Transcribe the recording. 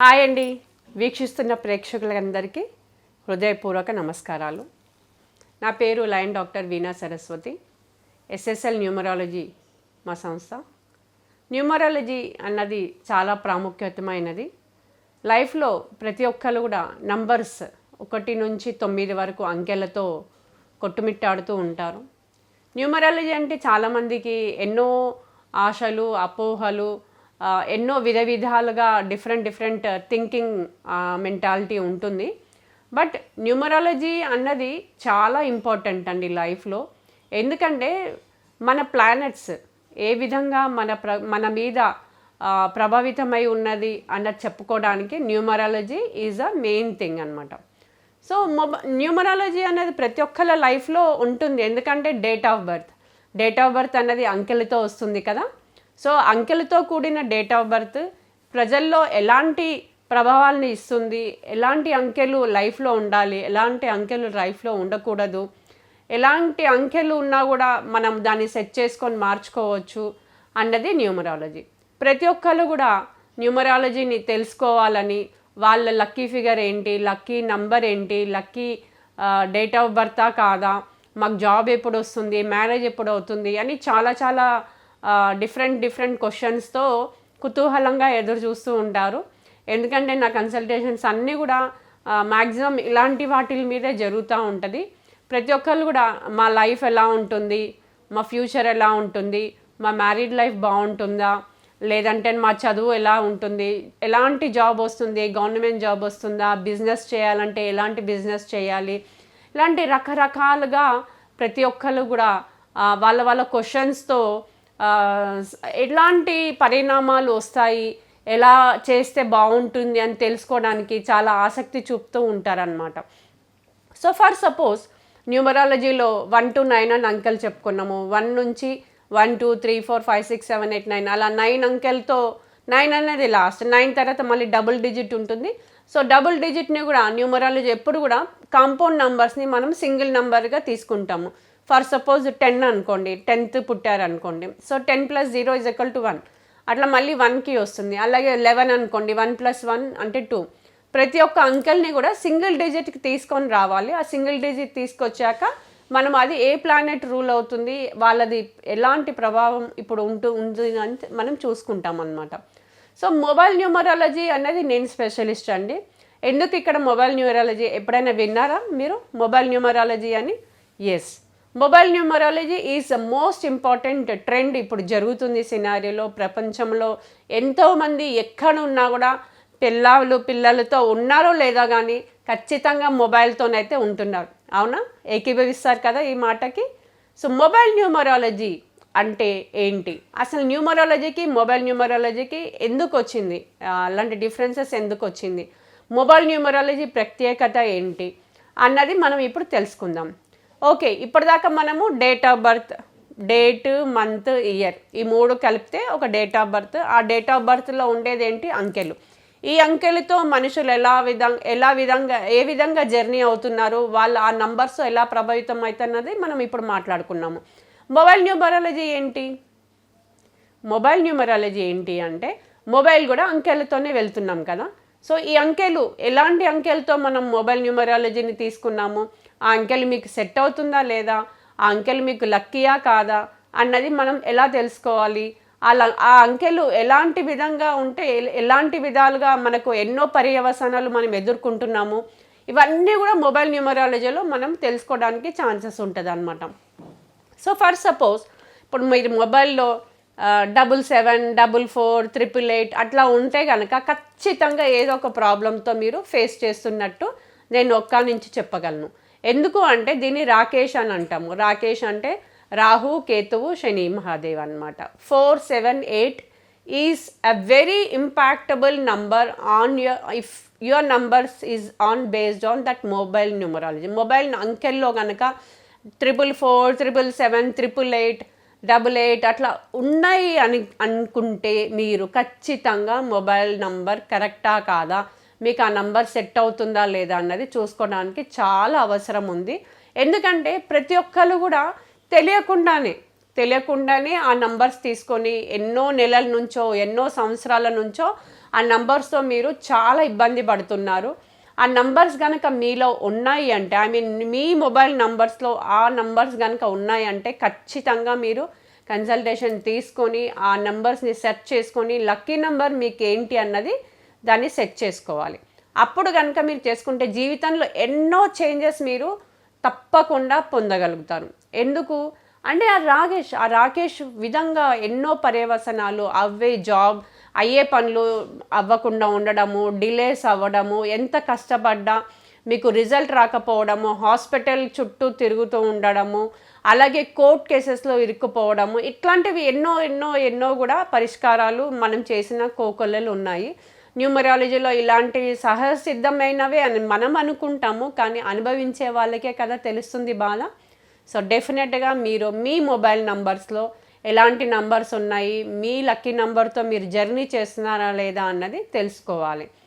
Hi అండి, వీక్షిస్తున్న ప్రేక్షకులందరికీ హృదయపూర్వక నమస్కారాలు. నా పేరు లయన్ డాక్టర్ వీణా సరస్వతి. ఎస్ఎస్ఎల్ న్యూమరాలజీ మా సంస్థ. న్యూమరాలజీ అన్నది చాలా ప్రాముఖ్యతమైనది. లైఫ్లో ప్రతి ఒక్కరు కూడా నంబర్స్ 1 నుంచి 9 వరకు అంకెలతో కొట్టుమిట్టాడుతూ ఉంటారు. న్యూమరాలజీ అంటే చాలామందికి ఎన్నో ఆశలు, అపోహలు, ఎన్నో విధాలుగా డిఫరెంట్ థింకింగ్ మెంటాలిటీ ఉంటుంది. బట్ న్యూమరాలజీ అన్నది చాలా ఇంపార్టెంట్ అండి లైఫ్లో. ఎందుకంటే మన ప్లానెట్స్ ఏ విధంగా మన మీద ప్రభావితమై ఉన్నది అన్నది చెప్పుకోవడానికి numerology is a main thing అనమాట. సో న్యూమరాలజీ అనేది ప్రతి ఒక్కళ్ళ లైఫ్లో ఉంటుంది. ఎందుకంటే డేట్ ఆఫ్ బర్త్ అన్నది అంకెలతో వస్తుంది కదా. సో అంకెలతో కూడిన డేట్ ఆఫ్ బర్త్ ప్రజల్లో ఎలాంటి ప్రభావాలను ఇస్తుంది, ఎలాంటి అంకెలు లైఫ్లో ఉండాలి, ఎలాంటి అంకెలు లైఫ్లో ఉండకూడదు, ఎలాంటి అంకెలు ఉన్నా కూడా మనం దాన్ని సెట్ చేసుకొని మార్చుకోవచ్చు అన్నది న్యూమరాలజీ. ప్రతి ఒక్కరు కూడా న్యూమరాలజీని తెలుసుకోవాలని, వాళ్ళ లక్కీ ఫిగర్ ఏంటి, లక్కీ నంబర్ ఏంటి, లక్కీ డేట్ ఆఫ్ బర్తా కాదా, మాకు జాబ్ ఎప్పుడు వస్తుంది, మ్యారేజ్ ఎప్పుడు అవుతుంది అని చాలా డిఫరెంట్ క్వశ్చన్స్తో కుతూహలంగా ఎదురు చూస్తూ ఉంటారు. ఎందుకంటే నా కన్సల్టేషన్స్ అన్నీ కూడా మ్యాక్సిమం ఇలాంటి వాటి మీదే జరుగుతూ ఉంటుంది. ప్రతి ఒక్కరు కూడా మా లైఫ్ ఎలా ఉంటుంది, మా ఫ్యూచర్ ఎలా ఉంటుంది, మా మ్యారీడ్ లైఫ్ బాగుంటుందా, లేదంటే మా చదువు ఎలా ఉంటుంది, ఎలాంటి జాబ్ వస్తుంది, గవర్నమెంట్ జాబ్ వస్తుందా, బిజినెస్ చేయాలంటే ఎలాంటి బిజినెస్ చేయాలి, ఇలాంటి రకరకాలుగా ప్రతి ఒక్కరు కూడా వాళ్ళ క్వశ్చన్స్తో ఎలాంటి పరిణామాలు వస్తాయి, ఎలా చేస్తే బాగుంటుంది అని తెలుసుకోవడానికి చాలా ఆసక్తి చూపుతూ ఉంటారనమాట. సో ఫర్ సపోజ్ న్యూమరాలజీలో 1 to 9 అని అంకెలు చెప్పుకున్నాము. 1 నుంచి 1 2 3 4 5 6 7 8 9 అలా 9 అంకెలతో 9 అనేది లాస్ట్. 9 తర్వాత మళ్ళీ డబుల్ డిజిట్ ఉంటుంది. సో డబుల్ డిజిట్ని కూడా న్యూమరాలజీ ఎప్పుడు కూడా కాంపౌండ్ నంబర్స్ని మనం సింగిల్ నెంబర్గా తీసుకుంటాము. ఫర్ సపోజ్ 10 అనుకోండి, 10th పుట్టారనుకోండి. సో 10 + 0 = 1, అట్లా మళ్ళీ 1కి వస్తుంది. అలాగే 11 అనుకోండి, 1 + 1 అంటే 2. ప్రతి ఒక్క అంకెల్ని కూడా సింగిల్ డిజిట్కి తీసుకొని రావాలి. ఆ సింగిల్ డిజిట్ తీసుకొచ్చాక మనం అది ఏ ప్లానెట్ రూల్ అవుతుంది, వాళ్ళది ఎలాంటి ప్రభావం ఇప్పుడు ఉంది అని మనం చూసుకుంటాం అన్నమాట. సో మొబైల్ న్యూమరాలజీ అనేది నేను స్పెషలిస్ట్ అండి. ఎందుకు ఇక్కడ మొబైల్ న్యూమరాలజీ ఎప్పుడైనా విన్నారా మీరు మొబైల్ న్యూమరాలజీ అని? Yes, mobile numerology is the most important trend ఇప్పుడు జరుగుతుంది సినారియోలో. ప్రపంచంలో ఎంతోమంది ఎక్కడ ఉన్నా కూడా పిల్లలతో ఉన్నారో లేదా కానీ ఖచ్చితంగా మొబైల్తోనైతే ఉంటున్నారు. అవునా, ఏకీభవిస్తారు కదా ఈ మాటకి. సో మొబైల్ న్యూమరాలజీ అంటే ఏంటి, అసలు న్యూమరాలజీకి మొబైల్ న్యూమరాలజీకి ఎందుకు వచ్చింది, అలాంటి డిఫరెన్సెస్ ఎందుకు వచ్చింది, మొబైల్ న్యూమరాలజీ ప్రత్యేకత ఏంటి అన్నది మనం ఇప్పుడు తెలుసుకుందాం. ఓకే, ఇప్పటిదాకా మనము date of birth, date, month, year ఈ 3 కలిపితే ఒక డేట్ ఆఫ్ బర్త్. ఆ డేట్ ఆఫ్ బర్త్లో ఉండేది ఏంటి, అంకెలు. ఈ అంకెలతో మనుషులు ఏ విధంగా జర్నీ అవుతున్నారు, వాళ్ళు ఆ నంబర్స్ ఎలా ప్రభావితం అవుతున్నది మనం ఇప్పుడు మాట్లాడుకున్నాము. మొబైల్ న్యూమరాలజీ ఏంటి? మొబైల్ న్యూమరాలజీ ఏంటి అంటే మొబైల్ కూడా అంకెలతోనే వెళ్తున్నాం కదా. సో ఈ అంకెలు ఎలాంటి అంకెలతో మనం మొబైల్ న్యూమరాలజీని తీసుకున్నాము, ఆ అంకెలు మీకు సెట్ అవుతుందా లేదా, ఆ అంకెలు మీకు లక్కీయా కాదా అన్నది మనం ఎలా తెలుసుకోవాలి, ఆ అంకెలు ఎలాంటి విధంగా ఉంటే ఎలాంటి విధాలుగా మనకు ఎన్నో పర్యవసానాలు మనం ఎదుర్కొంటున్నాము, ఇవన్నీ కూడా మొబైల్ న్యూమరాలజీలో మనం తెలుసుకోవడానికి ఛాన్సెస్ ఉంటుంది అన్నమాట. సో ఫర్ సపోజ్ ఇప్పుడు మీరు మొబైల్లో 77 44 888 అట్లా ఉంటే కనుక ఖచ్చితంగా ఏదో ఒక ప్రాబ్లంతో మీరు ఫేస్ చేస్తున్నట్టు నేను ఒక్క నుంచి చెప్పగలను. ఎందుకు అంటే దీన్ని రాకేష్ అని అంటాము. రాకేష్ అంటే రాహు, కేతువు, శని, మహాదేవ్ అనమాట. 478 is a very impactable number on if your numbers is based on that mobile numerology. Mobile అంకెల్లో కనుక 444 777 888 88 అట్లా ఉన్నాయి అని అనుకుంటే మీరు ఖచ్చితంగా మొబైల్ నంబర్ కరెక్టా కాదా, మీకు ఆ నంబర్ సెట్ అవుతుందా లేదా అన్నది చూసుకోవడానికి చాలా అవసరం ఉంది. ఎందుకంటే ప్రతి ఒక్కరు కూడా తెలియకుండానే ఆ నంబర్స్ తీసుకొని ఎన్నో నెలల నుంచో ఎన్నో సంవత్సరాల నుంచో ఆ నంబర్స్తో మీరు చాలా ఇబ్బంది పడుతున్నారు. ఆ నంబర్స్ గనక మీలో ఉన్నాయి అంటే, ఐ మీన్ మీ మొబైల్ నంబర్స్‌లో ఆ నంబర్స్ గనక ఉన్నాయి అంటే ఖచ్చితంగా మీరు కన్సల్టేషన్ తీసుకొని, ఆ నంబర్స్‌ని సెర్చ్ చేసుకొని, లక్కీ నంబర్ మీకేంటి అన్నది దాన్ని సెట్ చేసుకోవాలి. అప్పుడు గనక మీరు చేసుకుంటే జీవితంలో ఎన్నో చేంజెస్ మీరు తప్పకుండా పొందగలుగుతారు. ఎందుకు అంటే ఆ రాకేష్ విధంగా ఎన్నో పర్యవసనాలు అవే జాబ్ అయ్యే పనులు అవ్వకుండా ఉండడము, డిలేస్ అవ్వడము, ఎంత కష్టపడ్డా మీకు రిజల్ట్ రాకపోవడము, హాస్పిటల్ చుట్టూ తిరుగుతూ ఉండడము, అలాగే కోర్ట్ కేసెస్‌లో ఇరుక్కుపోవడము, ఇట్లాంటివి ఎన్నో ఎన్నో ఎన్నో కూడా పరిష్కారాలు మనం చేసిన కోకొల్లలు ఉన్నాయి. న్యూమరాలజీలో ఇలాంటివి సహజసిద్ధమైనవే అని మనం అనుకుంటాము. కానీ అనుభవించే వాళ్ళకే కదా తెలుస్తుంది బాధ. సో డెఫినెట్‌గా మీరు మీ మొబైల్ నంబర్స్‌లో ఎలాంటి నంబర్స్ ఉన్నాయి, మీ లక్కీ నంబర్‌తో మీరు జర్నీ చేస్తున్నారా లేదా అన్నది తెలుసుకోవాలి.